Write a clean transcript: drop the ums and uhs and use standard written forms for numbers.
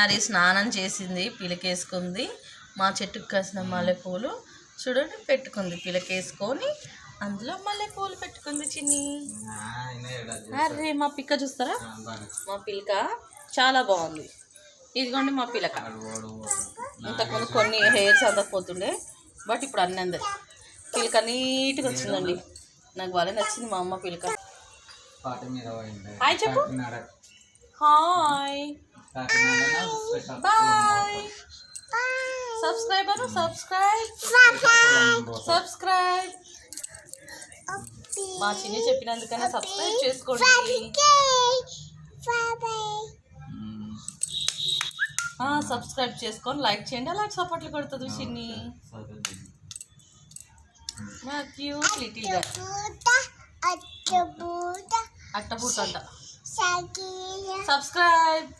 చిన్నారి స్నానం చేసింది, పిలకేసుకుంది. మా చెట్టుకు కాసిన మల్లెపూలు చూడండి పెట్టుకుంది, పిలకేసుకొని అందులో మల్లెపూలు పెట్టుకుంది చిన్ని. అరే మా పిక్క చూస్తారా, మా పిలక చాలా బాగుంది. ఇదిగోండి మా పిలక. ఇంతకుముందు కొన్ని హెయిర్స్ అందకపోతుండే, బట్ ఇప్పుడు అన్నీ అందరు. పిలక నీట్గా వచ్చిందండి, నాకు బాగా నచ్చింది మా అమ్మ పిలక. హాయ్ చెప్పు. Hi bye. సబ్స్క్రైబర్ సబ్స్క్రైబ్ మా చిన్ని చెప్పినందుకన్నా సబ్స్క్రైబ్ చేసుకోండి. సబ్స్క్రైబ్ చేసుకొని లైక్ చేయండి, అలాగే సపోర్ట్లు కొడుతుంది చిన్ని. మా క్యూట్ లిటిల్ గా అట్టబూట అంట. సబ్స్క్రైబ్.